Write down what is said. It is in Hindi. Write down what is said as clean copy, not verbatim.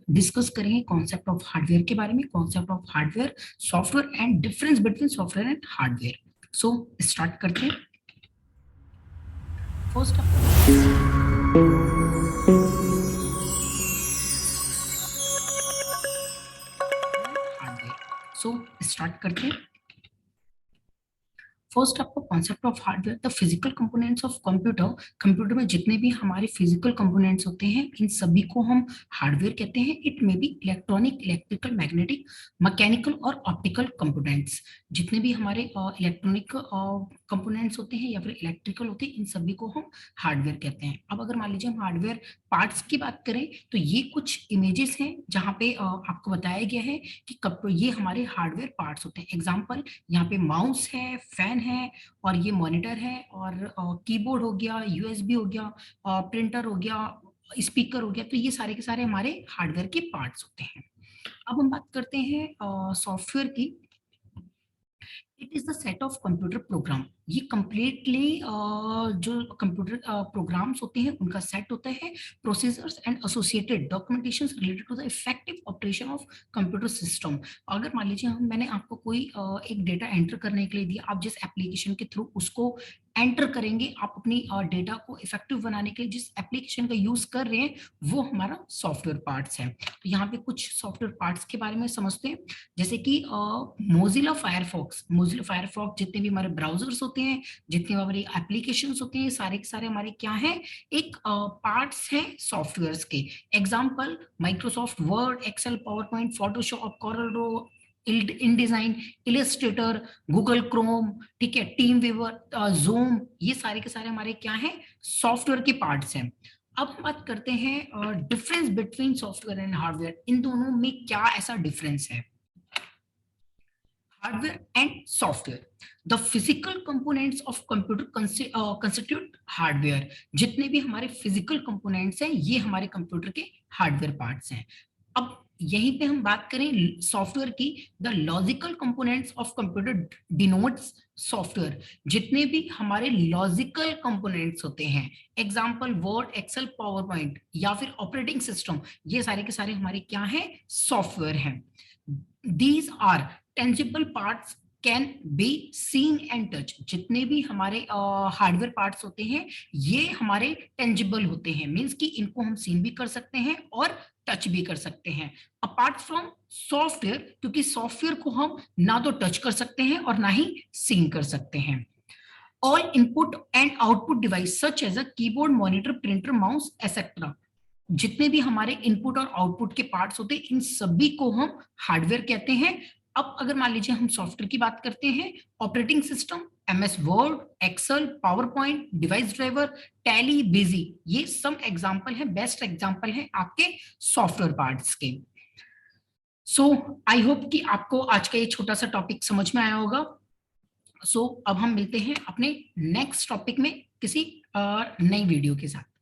डिस्कस करेंगे कॉन्सेप्ट ऑफ हार्डवेयर के बारे में, concept of hardware, software and difference between software and hardware. So start करते हैं। First hardware. सो स्टार्ट करते हैं। फर्स्ट आपको concept of hardware, the physical components of computer. Computer में जितने भी हमारे फिजिकल कंपोनेंट्स होते हैं इन सभी को हम हार्डवेयर कहते हैं। It may be electronic, electrical, magnetic, mechanical और ऑप्टिकल कंपोनेंट्स। जितने भी हमारे इलेक्ट्रॉनिक कंपोनेंट्स होते हैं या फिर इलेक्ट्रिकल होते हैं इन सभी को हम हार्डवेयर कहते हैं। अब अगर मान लीजिए हम हार्डवेयर पार्ट्स की बात करें तो ये कुछ इमेजेस हैं जहाँ पे आपको बताया गया है कि ये हमारे हार्डवेयर पार्ट्स होते हैं। एग्जाम्पल, यहाँ पे माउस है, फैन है, और ये मॉनिटर है, और कीबोर्ड हो गया, यूएसबी हो गया, प्रिंटर हो गया, स्पीकर हो गया। तो ये सारे के सारे हमारे हार्डवेयर के पार्ट्स होते हैं। अब हम बात करते हैं सॉफ्टवेयर की। It is the set of computer program. ये कंप्लीटली जो कंप्यूटर प्रोग्राम्स होते हैं उनका सेट होता है। Procedures and associated documentation related to the effective operation of computer system. अगर मान लीजिए मैंने आपको कोई एक डेटा एंटर करने के लिए दिया, आप जिस एप्लीकेशन के थ्रू उसको एंटर करेंगे, आप अपनी डेटा को इफेक्टिव बनाने के लिए जिस एप्लीकेशन का यूज कर रहे हैं वो हमारा सॉफ्टवेयर पार्ट्स है। तो यहाँ पे कुछ सॉफ्टवेयर पार्ट्स के बारे में समझते हैं, जैसे कि मोजिला फायरफॉक्स। मोजिला फायरफॉक्स जितने भी हमारे ब्राउजर्स होते हैं, जितने भी हमारे एप्लीकेशंस होते हैं, सारे के सारे हमारे क्या हैं, एक पार्ट्स हैं सॉफ्टवेयर्स के। Example, Microsoft Word, Excel, PowerPoint, Photoshop, Corel Draw, InDesign, Illustrator, Google Chrome, ठीक है, टीम वीवर, जूम, ये सारे के सारे हमारे क्या हैं, सॉफ्टवेयर के पार्ट्स हैं। अब हम बात करते हैं difference between software and hardware. इन दोनों में क्या ऐसा डिफरेंस है? Hardware and software, the physical components of computer constitute hardware. जितने भी हमारे फिजिकल कंपोनेंट्स हैं ये हमारे कंप्यूटर के हार्डवेयर पार्ट्स हैं। अब यहीं पे हम बात करें सॉफ्टवेयर की, the logical components of computer denotes software. जितने भी हमारे लॉजिकल कंपोनेंट्स होते हैं, example Word, Excel, PowerPoint या फिर ऑपरेटिंग सिस्टम, ये सारे के सारे हमारे क्या हैं, सॉफ्टवेयर हैं। These are tangible parts can be seen and touch. जितने भी हमारे हार्डवेयर पार्ट्स होते हैं ये हमारे टेंजिबल होते हैं, मींस कि इनको हम सीन भी कर सकते हैं और टच भी कर सकते हैं। अपार्ट फ्रॉम सॉफ्टवेयर, क्योंकि सॉफ्टवेयर को हम ना तो टच कर सकते हैं और ना ही सीन कर सकते हैं। All input and output device such as a keyboard, monitor, printer, mouse etcetera. जितने भी हमारे इनपुट और आउटपुट के पार्ट्स होते हैं इन सभी को हम हार्डवेयर कहते हैं। अब अगर मान लीजिए हम सॉफ्टवेयर की बात करते हैं, operating system, MS Word, Excel, PowerPoint, device driver, Tally, Busy, ये सब एग्जांपल है, बेस्ट एग्जांपल है आपके सॉफ्टवेयर पार्ट्स के। सो आई होप कि आपको आज का ये छोटा सा टॉपिक समझ में आया होगा। सो अब हम मिलते हैं अपने नेक्स्ट टॉपिक में किसी नई वीडियो के साथ।